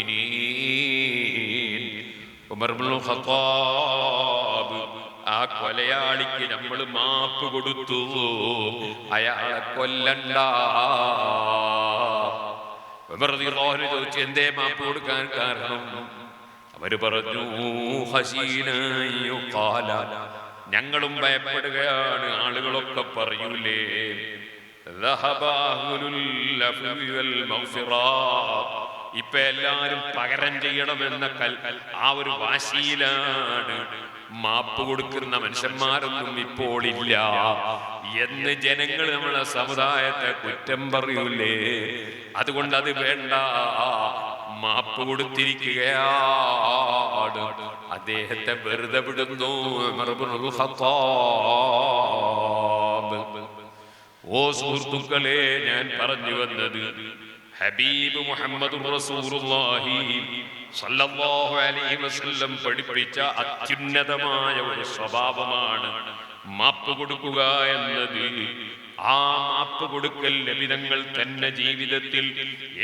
മുഅ്മിനീൻ. ഉമർ ഇബ്നുൽ ഖത്താബ് ആ കൊലയാളിക്ക് നമ്മൾ മാപ്പ് കൊടുത്തു, അയാളെ കൊല്ലണ്ട. ഉമർ റളിയല്ലാഹു അൻഹു ചോദിച്ചു, എന്തേ മാപ്പ് കൊടുക്കാൻ കാരണം? അവര് പറഞ്ഞു, ഖശീനായുഖാല, ഞങ്ങളും ഭയപ്പെടുകയാണ്, ആളുകളൊക്കെ പറയൂലേ ഇപ്പൊ എല്ലാരും പകരം ചെയ്യണമെന്ന ആ ഒരു വാശിയിലാണ്. മാപ്പ് കൊടുക്കുന്ന മനുഷ്യന്മാരൊന്നും ഇപ്പോൾ ഇല്ല എന്ന് ജനങ്ങൾ നമ്മളെ സമുദായത്തെ കുറ്റം പറയൂലേ, അതുകൊണ്ട് അത് വേണ്ട, മാപ്പ് കൊടുത്തിരിക്കുകയാണ്. അദ്ദേഹത്തെ വെറുതെ വിടുന്നു ഉമർ ഇബ്നുൽ ഖത്താബ്. ഓ സുഹൃത്തുക്കളെ, ഞാൻ പറഞ്ഞു വന്നത് ഹബീബ് മുഹമ്മദുർ റസൂലുള്ളാഹി സ്വല്ലല്ലാഹു അലൈഹി വസല്ലം പഠിപ്പിച്ച അത്യുന്നതമായ ഒരു സ്വഭാവമാണ് മാപ്പ് കൊടുക്കുക എന്നത്. ആ മാപ്പ് കൊടുക്കൽ നബിതങ്ങൾ തന്നെ ജീവിതത്തിൽ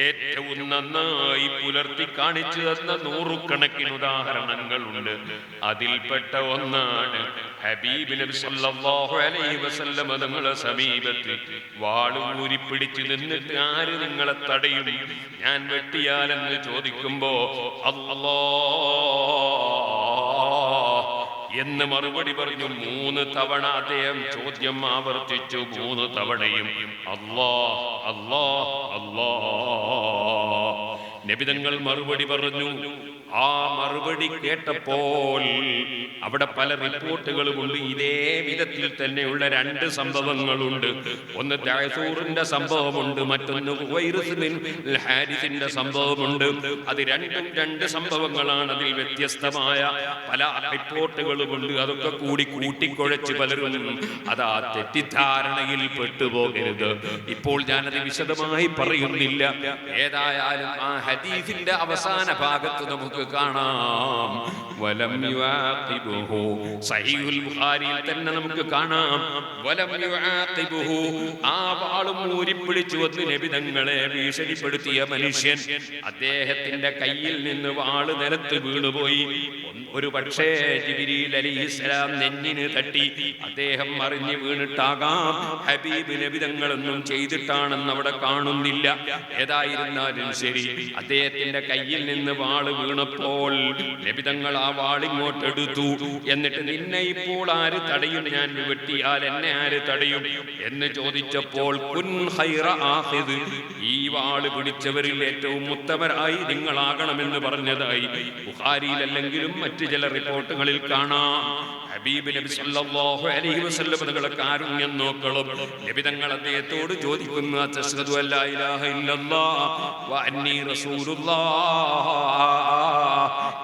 ഏറ്റവും നന്നായി പുലർത്തി കാണിച്ചു തന്ന നൂറുകണക്കിന് ഉദാഹരണങ്ങളുണ്ട്. അതിൽപ്പെട്ട ഒന്നാണ് ഹബീബ് നബി സല്ലല്ലാഹു അലൈഹി വസല്ലം തങ്ങളുടെ സമീപത്ത് വാള് ഊരിപ്പിടിച്ചു നിന്നിട്ട്, ആര് നിങ്ങളെ തടയും, ഞാൻ വെട്ടിയാലെന്ന് ചോദിക്കുമ്പോ അല്ലാഹ് എന്ന് മറുപടി പറഞ്ഞു. 3 തവണ അദ്ദേഹം ചോദ്യം ആവർത്തിച്ചു. 3 തവണയും അല്ലാഹ് അല്ലാഹ് അല്ലാഹ്. നബിതങ്ങൾ മറുപടി പറഞ്ഞു. ആ മറുപടി കേട്ടപ്പോൾ അവിടെ പല റിപ്പോർട്ടുകളുമുണ്ട്. ഇതേ വിധത്തിൽ തന്നെയുള്ള 2 സംഭവങ്ങളുണ്ട്. ഒന്ന് ദഅസൂറിന്റെ സംഭവമുണ്ട്, മറ്റൊന്ന് ഉവൈറിസ് ബിൻ ഹാരിസിന്റെ സംഭവമുണ്ട്. അത് രണ്ടും 2 സംഭവങ്ങളാണ്. അതിൽ വ്യത്യസ്തമായ പല റിപ്പോർട്ടുകളുമുണ്ട്. അതൊക്കെ കൂടി കൂട്ടിക്കുഴച്ച് പലരും അതാ തെറ്റിദ്ധാരണയിൽ പെട്ടുപോകരുത്. ഇപ്പോൾ ഞാനത് വിശദമായി പറയുന്നില്ല. ഏതായാലും ആ ഹദീസിന്റെ അവസാന ഭാഗത്ത് നമുക്ക് കാണാം, വലം യുആഖിബുഹു. സഹീഹുൽ ബുഖാരിയിൽ തന്നെ നമുക്ക് കാണാം, വലം യുആഖിബുഹു. ആ വാളും ഊരിപ്പിടിച്ചു വന്ന് നബിതങ്ങളെ ഭീഷണിപ്പെടുത്തിയ മനുഷ്യൻ, അദ്ദേഹത്തിന്റെ കയ്യിൽ നിന്ന് വാള് നിലത്ത് വീണുപോയി. ഒരു പക്ഷേ ജിബ്രീൽ അലൈഹിസ്സലാം നെഞ്ഞിന് തട്ടി, അദ്ദേഹം മറിഞ്ഞു വീണിട്ടാകാം. ഹബീബ് നബിതങ്ങളൊന്നും ചെയ്തിട്ടാണെന്ന് അവിടെ കാണുന്നില്ല. ഏതായിരുന്നാലും ശരി, അദ്ദേഹത്തിന്റെ കയ്യിൽ നിന്ന് വാള് വീണപ്പോൾ നബിതങ്ങൾ ആ വാളിങ്ങോട്ട് എടുത്തു. എന്നിട്ട്, നിന്നെ ഇപ്പോൾ ആര് തടയും, ഞാൻ വെട്ടിയാൽ എന്നെ ആര് തടയും എന്ന് ചോദിച്ചപ്പോൾ, കുൻ ഖൈറ ആഖിദ്, ഈ വാള് പിടിച്ചവരിൽ ഏറ്റവും ഉത്തമരായി നിങ്ങളാകണമെന്ന് പറഞ്ഞതായി ബുഖാരിയിലല്ലെങ്കിലും മറ്റ് ചില റിപ്പോർട്ടുകളിൽ കാണാം. ഹബീബ് നബി സല്ലല്ലാഹു അലൈഹി വസല്ലം തങ്ങളുടെ കാരുണ്യം നോക്കണം. നബിതങ്ങൾ അദ്ദേഹത്തോട് ചോദിക്കുന്നു, അശ്ഹദു അല്ലാ ഇലാഹ ഇല്ലല്ലാഹ് വ അന്നി റസൂലുള്ളാഹ്.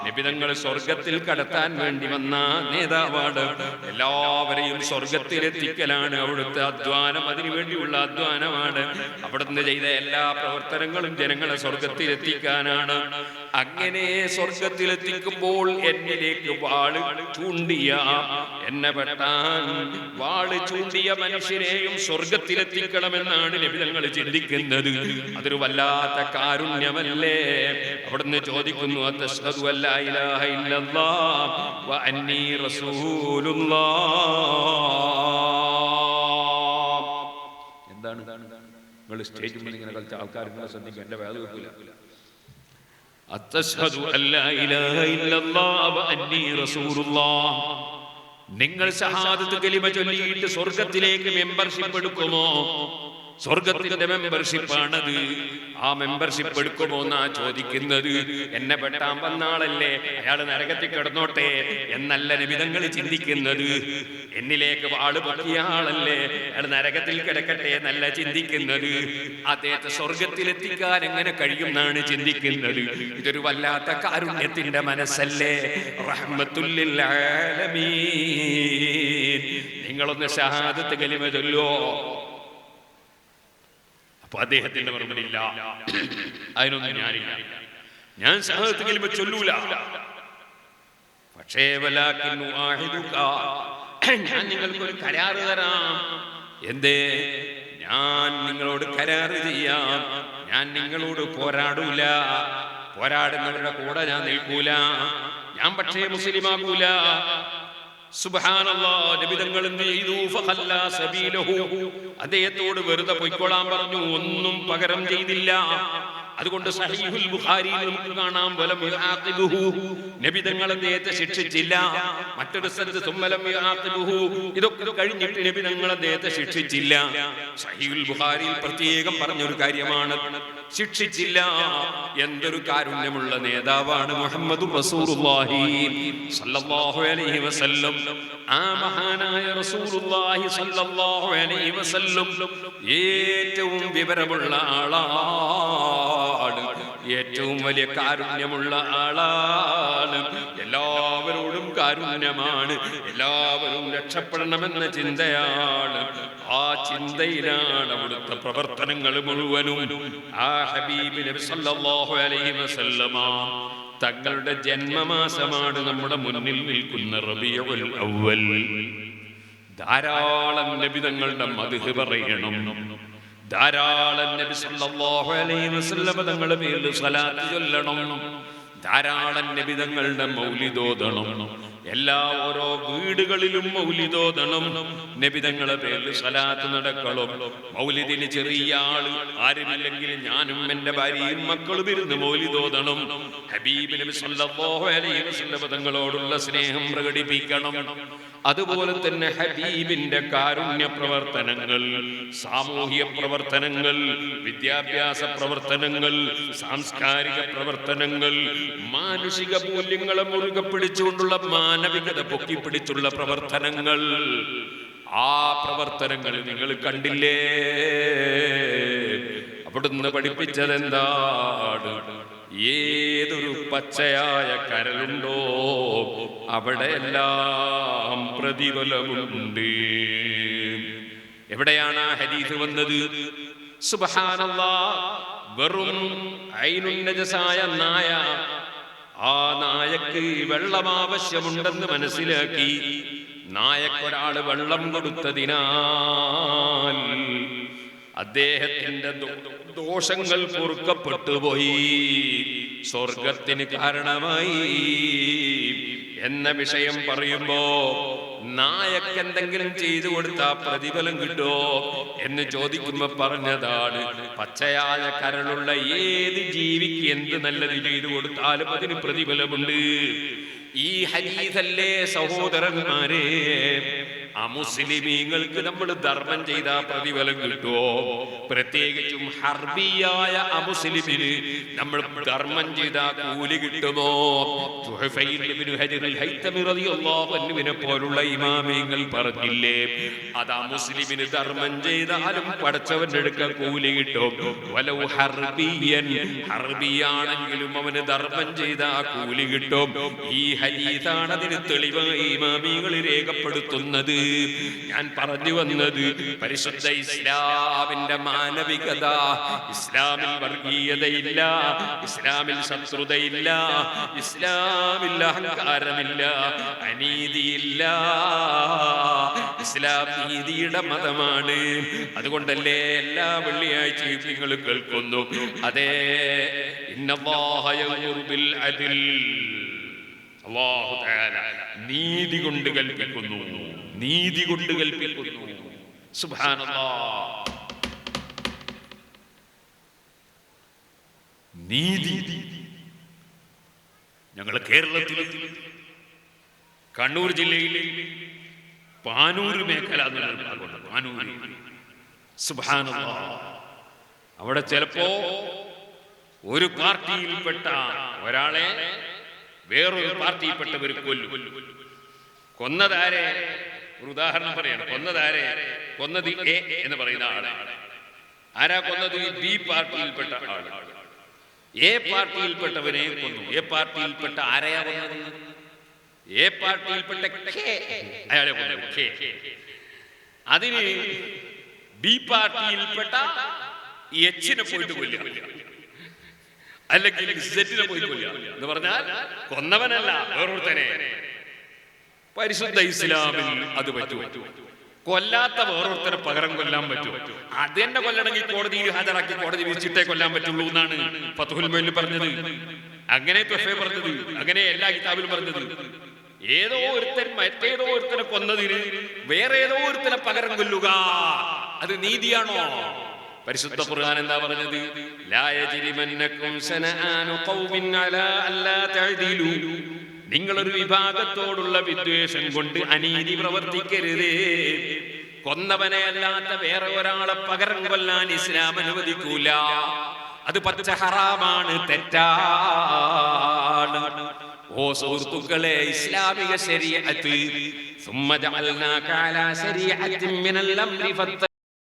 നബിതങ്ങൾ സ്വർഗത്തിൽ കടത്താൻ വേണ്ടി വന്ന നേതാവാണ്. എല്ലാവരെയും സ്വർഗത്തിലെത്തിക്കലാണ് അവിടുത്തെ അധ്വാനം, അതിനുവേണ്ടിയുള്ള അധ്വാനമാണ്. അവിടുന്ന് ചെയ്ത എല്ലാ പ്രവർത്തനങ്ങളും ജനങ്ങളെ സ്വർഗത്തിലെത്തിക്കാനാണ്. അങ്ങനെ സ്വർഗത്തിലെത്തിക്കുമ്പോൾ എന്നിലേക്ക് വാള് ചൂണ്ടിയ, എന്നെ വെട്ടാൻ വാള് ചൂണ്ടിയ മനുഷ്യരെയും സ്വർഗത്തിലെത്തിക്കണമെന്നാണ് നബിതങ്ങൾ ചിന്തിക്കുന്നത്. അതൊരു വല്ലാത്ത കാരുണ്യമല്ലേ? അവിടുന്ന് ചോദിക്കുന്നു, അശ്ഹദു അല്ലാ ഇലാഹ ഇല്ലല്ലാഹ് വ അന്നി റസൂലുള്ളാഹ്. എന്താണ് നിങ്ങൾ സ്റ്റേജിൽ ഇങ്ങനെ കളിച്ച ആൾക്കാർ ശ്രദ്ധിക്കുക, എന്റെ വേദ വെക്കില്ല. അശ്ഹദു അല്ലാ ഇലാഹ ഇല്ലല്ലാഹ് വ അന്നി റസൂലുള്ളാഹ്. നിങ്ങൾ ഷഹാദത്ത് കലിമ ചൊല്ലിയിട്ട് സ്വർഗത്തിലേക്ക് മെമ്പർഷിപ്പ് എടുക്കുമോ? സ്വർഗത്തിന്റെ മെമ്പർഷിപ്പാണത്. ആ മെമ്പർഷിപ്പ് എടുക്കുമോ എന്നാ ചോദിക്കുന്നത്. എന്നെ പെട്ടാൻ വന്ന ആളല്ലേ, അയാൾ നരകത്തിൽ കിടന്നോട്ടെ എന്നല്ല നബിതങ്ങൾ ചിന്തിക്കുന്നത്. എന്നിലേക്ക് വാള് പൊക്കിയ ആളല്ലേ, അയാൾ നരകത്തിൽ കിടക്കട്ടെ എന്നല്ല ചിന്തിക്കുന്നത്. അദ്ദേഹത്തെ സ്വർഗത്തിലെത്തിക്കാൻ എങ്ങനെ കഴിയുമെന്നാണ് ചിന്തിക്കുന്നത്. ഇതൊരു വല്ലാത്ത കാരുണ്യത്തിന്റെ മനസ്സല്ലേ? റഹ്മത്തുൽ ലിൽ ആലമീൻ. നിങ്ങളൊന്ന് ഷഹാദത്ത് കലിമ ചൊല്ലോ. അപ്പൊ അദ്ദേഹത്തിന്റെ മറുപടി ഇല്ല, അതിനൊന്നും ഞാനില്ല, ഞാൻ ഷഹാദത്ത് കലിമ ചൊല്ലൂല. പക്ഷേ വലാകിൻ ഉആഹിദുക, ഞാൻ നിങ്ങൾക്കൊരു കരാറ് തരാം. എന്തേ? ഞാൻ നിങ്ങളോട് കരാറ് ചെയ്യാം, ഞാൻ നിങ്ങളോട് പോരാടൂല. പോരാടുന്നവരുടെ കൂടെ ഞാൻ നിൽക്കൂല, ഞാൻ പക്ഷേ മുസ്ലിമാകൂല. സുബ്ഹാനല്ലാഹ്. നബി തങ്ങൾ എന്ത് ചെയ്തു? ഫഖല്ലാ സബീലഹു, അദ്ദേഹത്തോട് വെറുതെ പൊയ്ക്കൊള്ളാൻ പറഞ്ഞു, ഒന്നും പകരം ചെയ്തില്ല. അതുകൊണ്ട് സഹീഹുൽ ബുഖാരിയിൽ നമുക്ക് കാണാം, വലം യുആഖിബുഹു, നബി തങ്ങൾ അദ്ദേഹത്തെ ശിക്ഷിച്ചില്ല. മറ്റൊരു സ്ഥലത്ത് സുമ്മലം യുആഖിബുഹു, ഇതൊക്കെ കഴിഞ്ഞിട്ട് നബി തങ്ങൾ അദ്ദേഹത്തെ ശിക്ഷിച്ചില്ല. സഹീഹുൽ ബുഖാരിയിൽ പ്രത്യേകം പറഞ്ഞൊരു കാര്യമാണ്, ശിക്ഷിച്ചില്ല. എന്തൊരു കാരുണ്യമുള്ള നേതാവാണ് മുഹമ്മദ് റസൂലുള്ളാഹി സ്വല്ലല്ലാഹു അലൈഹി വസല്ലം. ആ മഹാനായ റസൂലുള്ളാഹി സ്വല്ലല്ലാഹു അലൈഹി വസല്ലം ഏറ്റവും വിവരമുള്ള ആളാണ്, ഏറ്റവും വലിയ കാരുണ്യമുള്ള ആളാണ്. എല്ലാവരോടും കാരുണ്യമാണ്, എല്ലാവരും രക്ഷപ്പെടണമെന്ന ചിന്തയാണ്. ആ ചിന്തയിലാണ് അവിടുത്തെ പ്രവർത്തനങ്ങൾ മുഴുവനും. ആ ഹബീബ് നബി സല്ലല്ലാഹു അലൈഹി വസല്ലമ തങ്ങളുടെ ജന്മമാസമാണ് നമ്മുടെ മുന്നിൽ നിൽക്കുന്ന റബീഉൽ അവ്വൽ. ധാരാളം നബി തങ്ങളുടെ മദ്ഹ് പറയണം, ധാരാളം നബി സല്ലല്ലാഹു അലൈഹി വസല്ലമ തങ്ങളുടെ പേരിൽ സ്വലാത്ത് ചൊല്ലണം, ധാരാളം നബി തങ്ങളുടെ മൗലിദ് ഓതണം, എല്ലാ ഓരോ വീടുകളിലും മൗലിദ് ഓതണം, നബി തങ്ങളുടെ പേരിൽ സ്വലാത്ത് നടക്കണം. മൗലിദിന് ചെറിയ ആള് ആരുമില്ലെങ്കിൽ ഞാനും എന്റെ ഭാര്യയും മക്കളും ഇരുന്ന് മൗലിദ് ഓതണം. ഹബീബ് നബി സല്ലല്ലാഹു അലൈഹി വസല്ലം തങ്ങളോടുള്ള സ്നേഹം പ്രകടിപ്പിക്കണം. അതുപോലെ തന്നെ ഹബീബിന്റെ കാരുണ്യ പ്രവർത്തനങ്ങൾ, സാമൂഹിക പ്രവർത്തനങ്ങൾ, വിദ്യാഭ്യാസ പ്രവർത്തനങ്ങൾ, സാംസ്കാരിക പ്രവർത്തനങ്ങൾ, മാനുഷിക മൂല്യങ്ങളെ മുറുകെ പിടിച്ചുകൊണ്ടുള്ള മാനവികത പൊക്കിപ്പിടിച്ചുള്ള പ്രവർത്തനങ്ങൾ, ആ പ്രവർത്തനങ്ങൾ നിങ്ങൾ കണ്ടില്ലേ? അവിടുന്ന് പഠിപ്പിച്ചതെന്താണ്? ഏതൊരു പച്ചയായ കരലുണ്ടോ അവിടെയെല്ലാം പ്രതിഫലമുണ്ട്. എവിടെയാണ് ആ ഹദീസ് വന്നത്? സുബ്ഹാനല്ലാഹ്. വെറും ഐനുൻ നജസായ നായ, ആ നായക്ക് വെള്ളം ആവശ്യമുണ്ടെന്ന് മനസ്സിലാക്കി നായക്കൊരാള് വെള്ളം കൊടുത്തതിനാൽ അദ്ദേഹത്തിന്റെ ദോഷങ്ങൾ പൊറുക്കപ്പെട്ടു പോയി, സ്വർഗത്തിന് കാരണമായി എന്ന വിഷയം പറയുമ്പോ നായക്ക് എന്തെങ്കിലും ചെയ്തു കൊടുത്താൽ പ്രതിഫലം കിട്ടോ എന്ന് ചോദിക്കുമ്പോ പറഞ്ഞതാണ്, പച്ചയായ കരളുള്ള ഏത് ജീവിക്ക് എന്ത് നല്ലത് ചെയ്തു കൊടുത്താലും അതിന് പ്രതിഫലമുണ്ട്. ഈ ഹദീസല്ലേ സഹോദരന്മാരെ അമുസ്ലിമീങ്ങൾക്ക് നമ്മൾ ധർമ്മം ചെയ്താൽ പ്രതിഫലം കിട്ടുമോ? പ്രത്യേകിച്ചും ഹർബിയായ അമുസ്ലിമിന് നമ്മൾ ധർമ്മം ചെയ്താൽ കൂലി കിട്ടുമോ? പോലുള്ള ഇമാമിങ്ങൾ പറഞ്ഞില്ലേ, അത് അമുസ്ലിമിന് ധർമ്മം ചെയ്താലും പടച്ചവന്റെ അടുക്ക കൂലി കിട്ടും. വലൗ ഹർബിയൻ, ഹർബിയാണെങ്കിലും അവന് ധർമ്മം ചെയ്താൽ കൂലി കിട്ടും. ഈ ഹദീസാണ് അതിന് തെളിവായി ഇമാമികൾ രേഖപ്പെടുത്തുന്നത്. ഞാൻ പറഞ്ഞു വന്നത് പരിശുദ്ധ ഇസ്ലാമിന്റെ മാനവികത. ഇസ്ലാമിൽ വർഗീയതയില്ല, ഇസ്ലാമിൽ ശത്രുതയില്ല, ഇസ്ലാമിൽ അഹങ്കാരമില്ല, അനീതിയില്ല. ഇസ്ലാം നീതിയുടെ മതമാണ്. അതുകൊണ്ടല്ലേ എല്ലാ വെള്ളിയാഴ്ചയും നിങ്ങൾ കേൾക്കുന്നു, അതേ ഇന്നല്ലാഹ യഅ്മുറു ബിൽ അദ്ൽ, അല്ലാഹു തആല നീതി കൊണ്ട് കൽപ്പിക്കുന്നു, നീതി കൊണ്ട് കൽപ്പിക്കുന്നു. സുബ്ഹാനല്ലാഹ്. നീതി. ഞങ്ങൾ കേരളത്തിൽ കണ്ണൂർ ജില്ലയിലെ പാനൂർ മേഖല, സുബ്ഹാനല്ലാഹ്, അവിടെ ചിലപ്പോ ഒരു പാർട്ടിയിൽപ്പെട്ട ഒരാളെ വേറൊരു പാർട്ടിയിൽപ്പെട്ടവർ കൊല്ലും. കൊന്നതാരെ? ഒരു ഉദാഹരണം പറയാണ്. കൊന്നതാരെ? കൊന്നത് എ എന്ന് പറയുന്ന ആളാണ്. ആരാ കൊന്നത്? ബി പാർട്ടിയിൽപ്പെട്ട ആള്. എ പാർട്ടിയിൽപ്പെട്ടവനെ കൊന്നു. എ പാർട്ടിയിൽപ്പെട്ട ആരെയാ കൊന്നത്? എ പാർട്ടിയിൽപ്പെട്ട കെ, അയാളെ കൊന്നത് കെ. അതിന് ബി പാർട്ടിയിൽപ്പെട്ട എച്ചിനെ പോയിട്ട് കൊല്ലുക, അല്ലെങ്കിൽ സെറ്റിനെ പോയി കൊല്ലുക എന്ന് പറഞ്ഞാൽ കൊന്നവനല്ല, വേറൊരുത്തനെ. പരിശുദ്ധ ഇസ്ലാമിൽ അത് പറ്റുമോ? കൊല്ലാത്ത വേറൊരുത്തരെ പകരം കൊല്ലാൻ പറ്റും. അത് തന്നെ കൊല്ലണമെങ്കിൽ കോടതിയിൽ ഹാജരാക്കി കോടതി വിധിച്ചിട്ടേ കൊല്ലാൻ പറ്റുള്ളൂ എന്നാണ് ഫത്ഹുൽ മുഈനിൽ പറഞ്ഞത്. അങ്ങനെ ത്വഫേ പറഞ്ഞത്, അങ്ങനെ എല്ലാ കിതാബിലും പറഞ്ഞത്. ഏതോ ഒരുത്തൻ മറ്റേതോ ഒരുത്തനെ കൊന്നതിന് വേറെ ഏതോ ഒരുത്തനെ പകരം കൊല്ലുക, അത് നീതിയാണോ? പരിശുദ്ധ ഖുർആൻ എന്താ പറഞ്ഞത്? ലാ യജ്രിമന്നകും സനആനു ഖൗമിൻ അലാ അല്ലാ തഅദിലു. നിങ്ങളൊരു വിഭാഗത്തോടുള്ള വിദ്വേഷം കൊണ്ട് അനീതി പ്രവർത്തിക്കരുതേ. കൊന്നവനെ അല്ലാത്ത വേറെ ഒരാളെ പകരം കൊല്ലാൻ ഇസ്ലാം അനുവദിക്കൂല. അത് പച്ച ഹറാമാണ്, തെറ്റാണ്. ഓ സുഹൃത്തുക്കളെ, ഇസ്ലാമിക ശരീഅത്ത് ثم جعلناك على شريعة من الأمر